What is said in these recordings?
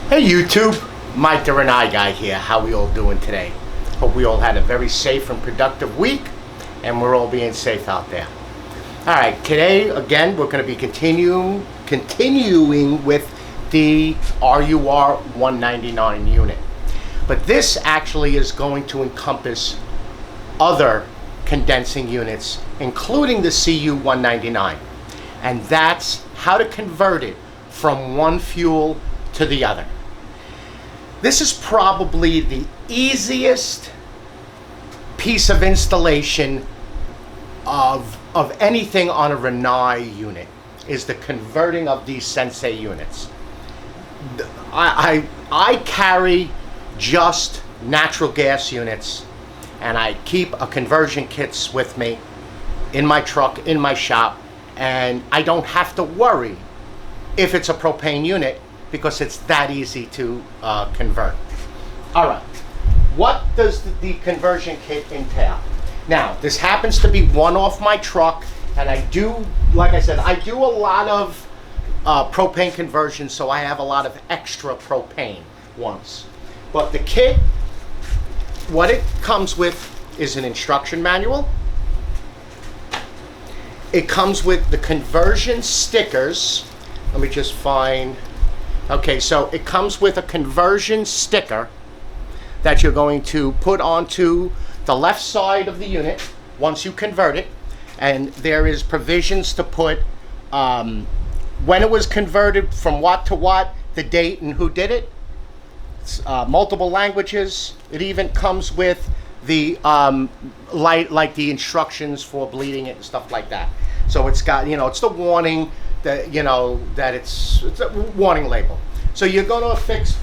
Hey YouTube, Mike the Rinnai guy here. How we all doing today? Hope we all had a very safe and productive week and we're all being safe out there. Alright, today again we're going to be continuing with the RUR 199 unit. But this actually is going to encompass other condensing units, including the CU 199. And that's how to convert it from one fuel to the other. This is probably the easiest piece of installation of anything on a Rinnai unit, is the converting of these Sensei units. I carry just natural gas units, and I keep a conversion kits with me in my truck, in my shop, and I don't have to worry if it's a propane unit, because it's that easy to convert. All right, what does the conversion kit entail? Now, this happens to be one off my truck, and I do, like I said, I do a lot of propane conversions, so I have a lot of extra propane ones. But the kit, what it comes with is an instruction manual. It comes with the conversion stickers. Let me just find. Okay, so it comes with a conversion sticker that you're going to put onto the left side of the unit once you convert it. And there is provisions to put when it was converted, from what to what, the date, and who did it. It's, multiple languages. It even comes with the like the instructions for bleeding it and stuff like that. So it's got, it's the warning that, that it's a warning label. So you're going to affix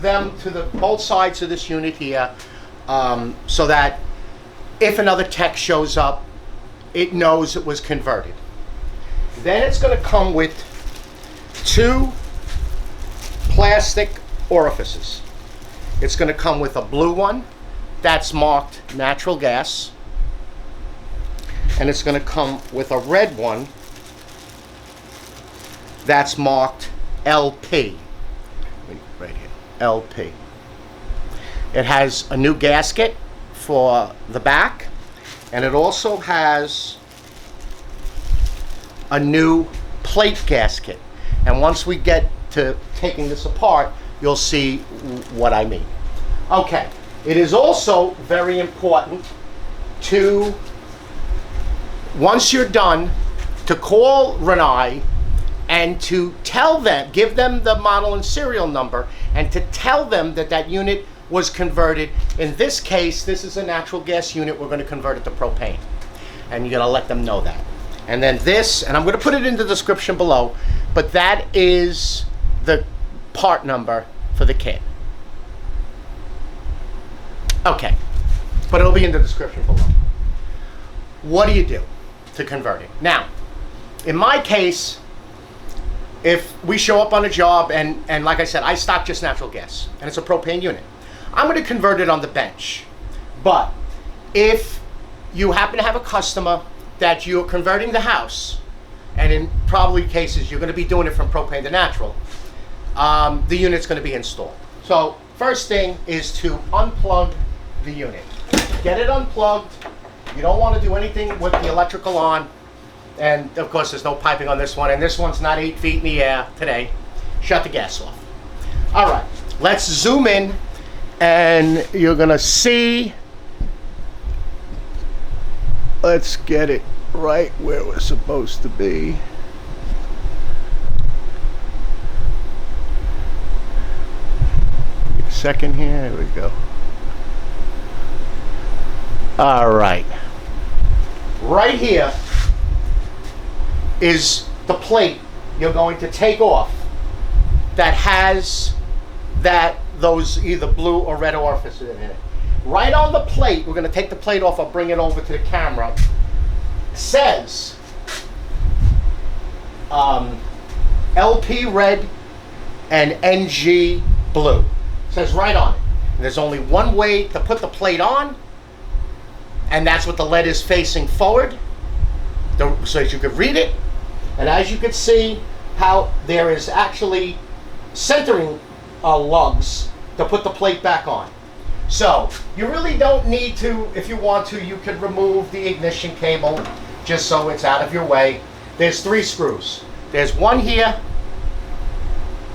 them to both sides of this unit here, so that if another tech shows up, it knows it was converted. Then it's going to come with two plastic orifices. It's going to come with a blue one that's marked natural gas, and it's going to come with a red one that's marked LP. Right here, LP. It has a new gasket for the back, and it also has a new plate gasket. And once we get to taking this apart, you'll see what I mean. Okay, it is also very important to, once you're done, to call Rinnai and to tell them, give them the model and serial number, and to tell them that that unit was converted. In this case, this is a natural gas unit. We're going to convert it to propane, and you're going to let them know that. And then this, and I'm going to put it in the description below, but that is the part number for the kit. Okay, but it'll be in the description below. What do you do to convert it? Now, in my case, if we show up on a job, and like I said, I stock just natural gas, and it's a propane unit, I'm going to convert it on the bench. But if you happen to have a customer that you're converting the house, and in probably cases you're going to be doing it from propane to natural, the unit's going to be installed. So first thing is to unplug the unit. Get it unplugged. You don't want to do anything with the electrical on. And of course there's no piping on this one, and this one's not 8 feet in the air today. Shut the gas off. All right, let's zoom in, and you're gonna see, let's get it right where we're supposed to be. Give a second here, there we go. All right, right here is the plate you're going to take off that has those either blue or red orifices in it. Right on the plate, we're going to take the plate off. I'll bring it over to the camera. Says LP red and NG blue. Says right on it. And there's only one way to put the plate on, and that's with the lead is facing forward, so as you can read it. And as you can see how there is actually centering lugs to put the plate back on. So you really don't need to. If you want to, you could remove the ignition cable just so it's out of your way. There's 3 screws. There's one here,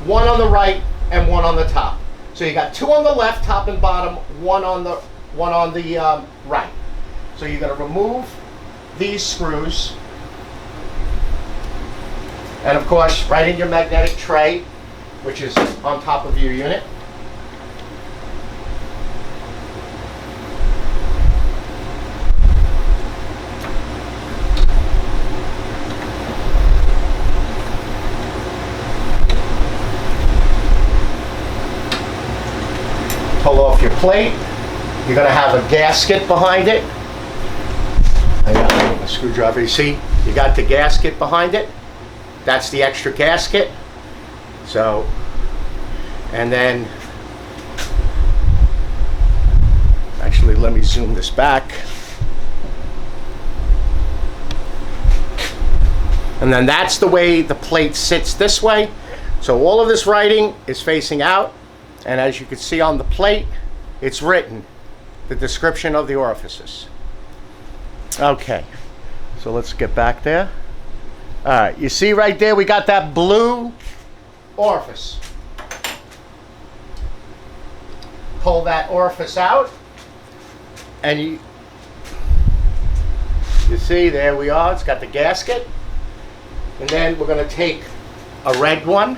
one on the right, and one on the top. So you got 2 on the left, top and bottom, one on the right. So you're going to remove these screws, and of course, right in your magnetic tray, which is on top of your unit. Pull off your plate. You're going to have a gasket behind it. I got a screwdriver. You see, you got the gasket behind it. That's the extra gasket. So, and then, actually, let me zoom this back. And then that's the way the plate sits this way. So all of this writing is facing out. And as you can see on the plate, it's written, the description of the orifices. Okay, so let's get back there. All right, you see right there, we got that blue orifice. Pull that orifice out, and you see, there we are, it's got the gasket. And then we're gonna take a red one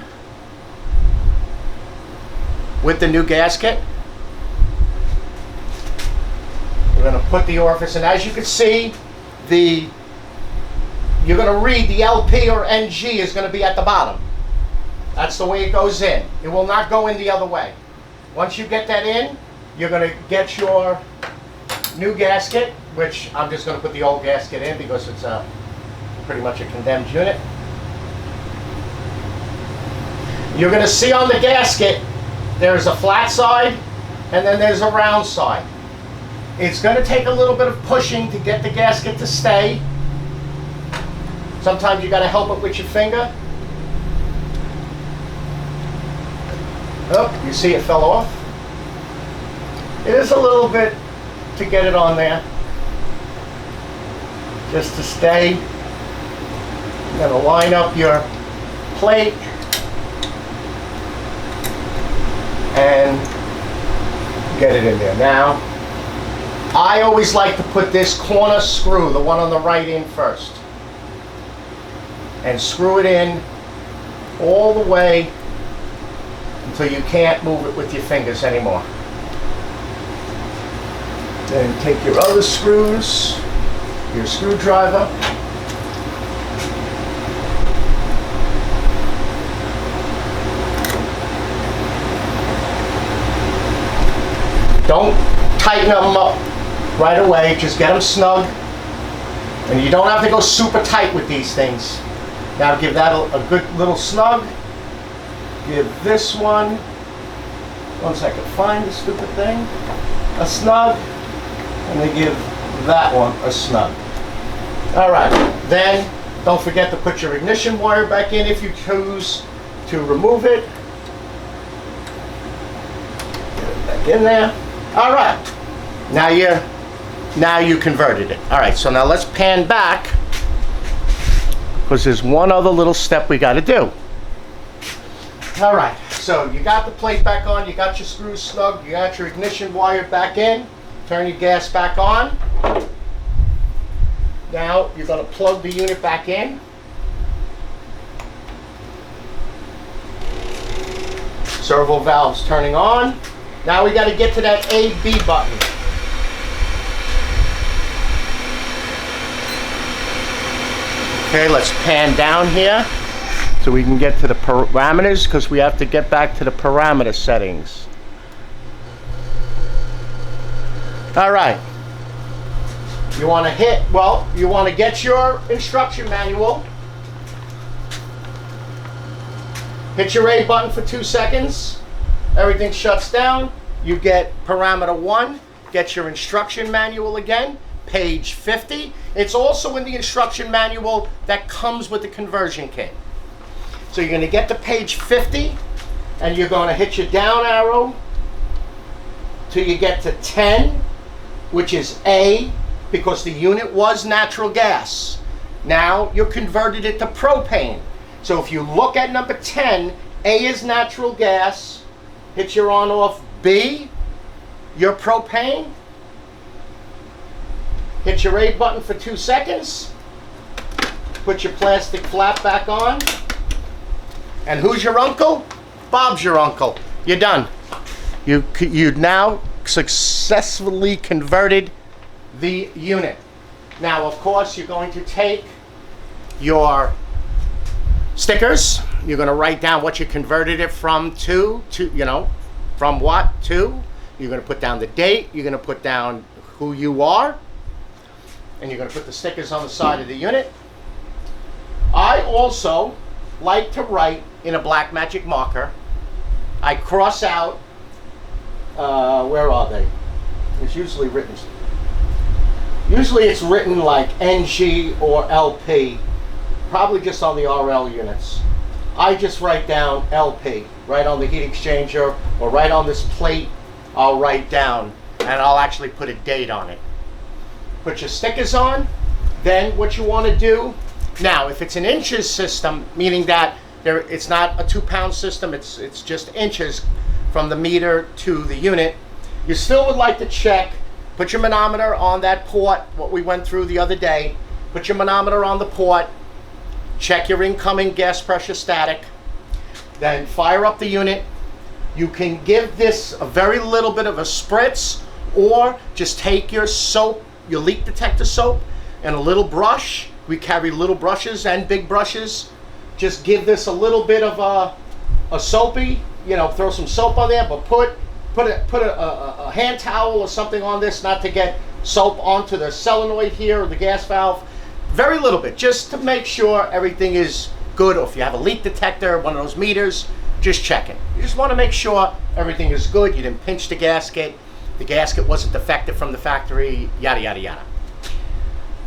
with the new gasket. We're going to put the orifice, and as you can see, you're going to read the LP or NG is going to be at the bottom. That's the way it goes in. It will not go in the other way. Once you get that in, you're going to get your new gasket, which I'm just going to put the old gasket in because it's pretty much a condemned unit. You're going to see on the gasket, there's a flat side, and then there's a round side. It's going to take a little bit of pushing to get the gasket to stay. Sometimes you got to help it with your finger. Oh, you see it fell off. It is a little bit to get it on there. Just to stay. You're going to line up your plate and get it in there. Now, I always like to put this corner screw, the one on the right, in first. And screw it in all the way until you can't move it with your fingers anymore. Then take your other screws, your screwdriver, don't tighten them up right away, just get them snug. And you don't have to go super tight with these things. Now give that a good little snug. Give this one second, find the stupid thing, a snug, and then give that one a snug. All right, then don't forget to put your ignition wire back in if you choose to remove it. Get it back in there. All right, now you converted it. All right, so now let's pan back because there's one other little step we got to do. All right, so you got the plate back on, you got your screws snug, you got your ignition wire back in, turn your gas back on. Now you're going to plug the unit back in. Servo valves turning on. Now we got to get to that A-B button. Okay, let's pan down here so we can get to the parameters, because we have to get back to the parameter settings. All right. You want to you want to get your instruction manual. Hit your A button for 2 seconds. Everything shuts down. You get parameter 1. Get your instruction manual again. Page 50. It's also in the instruction manual that comes with the conversion kit. So you're going to get to page 50. and you're going to hit your down arrow till you get to 10, which is A, because the unit was natural gas. Now you're converted it to propane. So if you look at number 10, A is natural gas, hit your on off. B, your propane. Hit your A button for 2 seconds. Put your plastic flap back on. And who's your uncle? Bob's your uncle. You're done. You now successfully converted the unit. Now, of course, you're going to take your stickers. You're going to write down what you converted it from to, from what to. You're going to put down the date. You're going to put down who you are. And you're going to put the stickers on the side of the unit. I also like to write in a black magic marker. I cross out, where are they? It's usually written. Usually it's written like NG or LP, probably just on the RL units. I just write down LP, right on the heat exchanger, or right on this plate, I'll write down, and I'll actually put a date on it. Put your stickers on. Then what you want to do, now if it's an inches system, meaning that it's not a 2-pound system, it's just inches from the meter to the unit, you still would like to check, put your manometer on that port, what we went through the other day, put your manometer on the port, check your incoming gas pressure static, then fire up the unit. You can give this a very little bit of a spritz, or just take your soap, your leak detector soap, and a little brush. We carry little brushes and big brushes. Just give this a little bit of a soapy, throw some soap on there, but put a hand towel or something on this, not to get soap onto the solenoid here or the gas valve. Very little bit, just to make sure everything is good. Or if you have a leak detector, one of those meters, just check it. You just want to make sure everything is good. You didn't pinch the gasket wasn't defective from the factory, yada, yada, yada.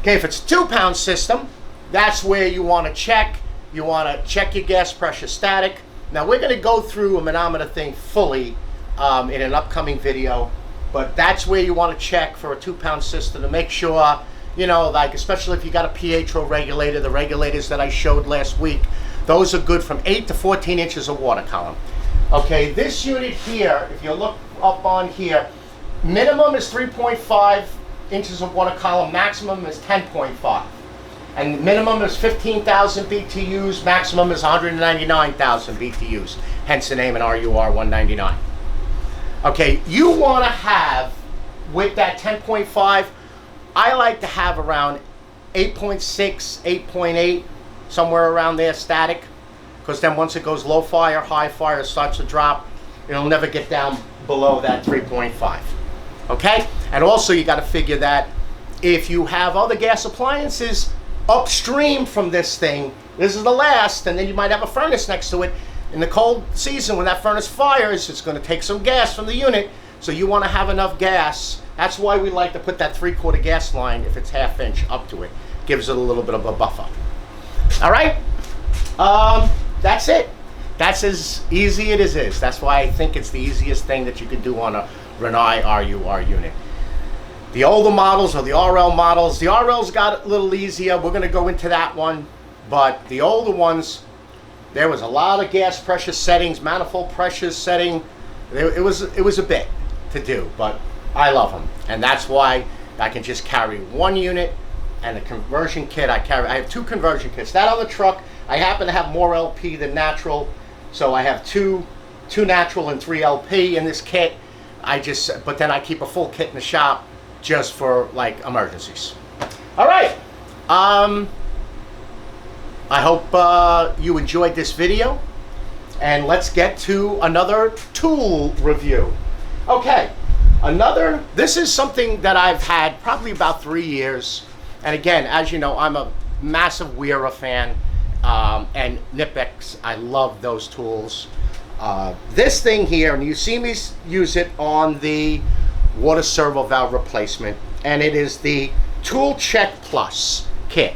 Okay, if it's a 2-pound system, that's where you want to check. You want to check your gas pressure static. Now, we're going to go through a manometer thing fully in an upcoming video, but that's where you want to check for a 2-pound system to make sure, like especially if you got a Pietro regulator, the regulators that I showed last week, those are good from 8 to 14 inches of water column. Okay, this unit here, if you look up on here, minimum is 3.5 inches of water column, maximum is 10.5. And minimum is 15,000 BTUs, maximum is 199,000 BTUs, hence the name in RUR 199. Okay, you want to have, with that 10.5, I like to have around 8.6, 8.8, somewhere around there static, because then once it goes low fire, high fire, it starts to drop, it'll never get down below that 3.5. Okay? And also you got to figure that if you have other gas appliances upstream from this thing, this is the last, and then you might have a furnace next to it. In the cold season, when that furnace fires, it's going to take some gas from the unit, so you want to have enough gas. That's why we like to put that 3/4 gas line, if it's 1/2 inch, up to it. Gives it a little bit of a buffer. All right? That's it. That's as easy as it is. That's why I think it's the easiest thing that you could do on a Rinnai RUR unit. The older models or the RL models, the RL's got it a little easier. We're going to go into that one. But the older ones, there was a lot of gas pressure settings, manifold pressure setting. It was a bit to do, but I love them. And that's why I can just carry one unit and a conversion kit. I have 2 conversion kits. That on the truck, I happen to have more LP than natural. So I have two natural and 3 LP in this kit. But then I keep a full kit in the shop just for like emergencies. All right. I hope you enjoyed this video, and let's get to another tool review. Okay, this is something that I've had probably about 3 years. And again, as you know, I'm a massive RUR fan, and Knipex, I love those tools. This thing here, and you see me use it on the water servo valve replacement, and it is the Tool Check Plus kit.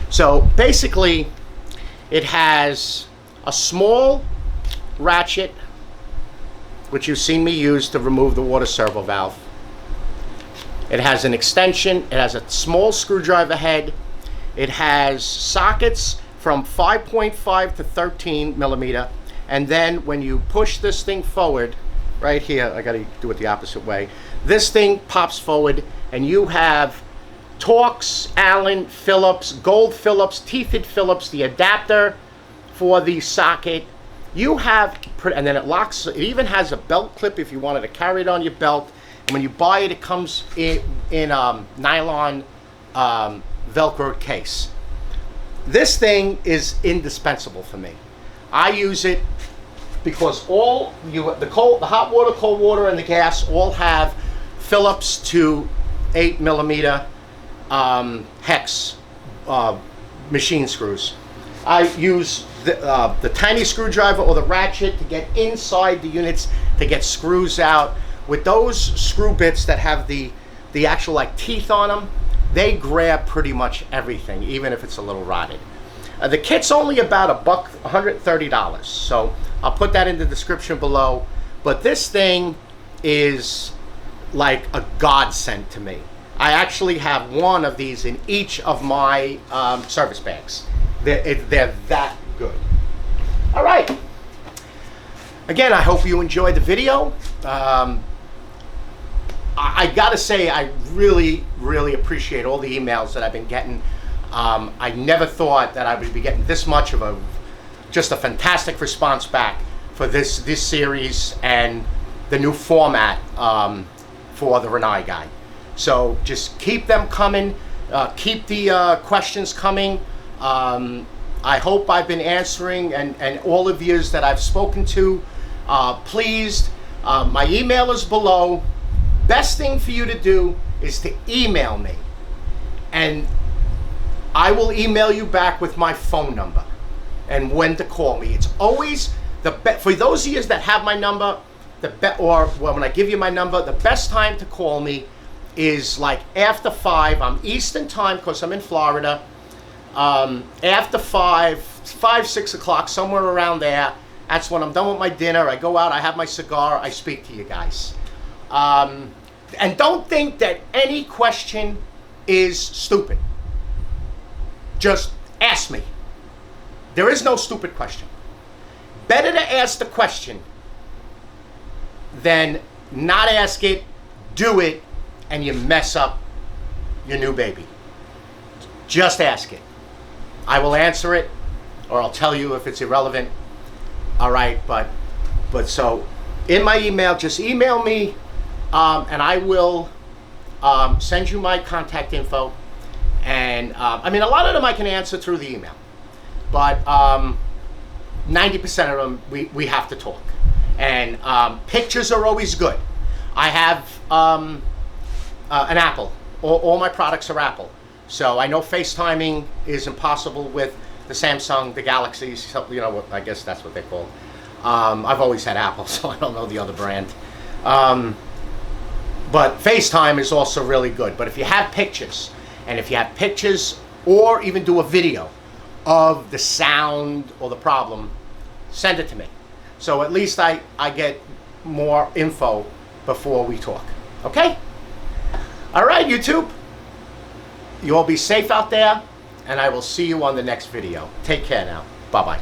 So basically, it has a small ratchet, which you've seen me use to remove the water servo valve. It has an extension. It has a small screwdriver head. It has sockets from 5.5 to 13 millimeter. And then when you push this thing forward, right here, I gotta do it the opposite way. This thing pops forward and you have Torx, Allen, Phillips, Gold Phillips, teethed Phillips, the adapter for the socket. You have, and then it locks, it even has a belt clip if you wanted to carry it on your belt. And when you buy it, it comes in nylon Velcro case. This thing is indispensable for me. I use it because the hot water, cold water, and the gas all have Phillips to 8 millimeter hex machine screws. I use the tiny screwdriver or the ratchet to get inside the units to get screws out. With those screw bits that have the actual like teeth on them, they grab pretty much everything, even if it's a little rotted. The kit's only about $130, so I'll put that in the description below. But this thing is like a godsend to me. I actually have one of these in each of my service bags. They're that good. All right. Again, I hope you enjoyed the video. I gotta say, I really, really appreciate all the emails that I've been getting. I never thought that I would be getting this much of just a fantastic response back for this series and the new format for the Rinnai guy. So just keep them coming. Keep the questions coming. I hope I've been answering, and all of yous that I've spoken to, pleased. My email is below. Best thing for you to do is to email me, and I will email you back with my phone number and when to call me. It's always for those of you that have my number, when I give you my number, the best time to call me is like after 5. I'm Eastern time because I'm in Florida. After 5, 6 o'clock, somewhere around there. That's when I'm done with my dinner. I go out, I have my cigar, I speak to you guys. And don't think that any question is stupid. Just ask me. There is no stupid question. Better to ask the question than not ask it, do it, and you mess up your new baby. Just ask it. I will answer it, or I'll tell you if it's irrelevant. All right, but so in my email, just email me, and I will send you my contact info. And I mean, a lot of them I can answer through the email, but 90% of them we have to talk. And pictures are always good. I have an Apple. All my products are Apple. So I know FaceTiming is impossible with the Samsung, the Galaxies, so, you know, I guess that's what they're called. I've always had Apple, so I don't know the other brand. But FaceTime is also really good. But if you have pictures, and if you have pictures or even do a video of the sound or the problem, send it to me. So at least I get more info before we talk. Okay? All right, YouTube. You all be safe out there, and I will see you on the next video. Take care now. Bye-bye.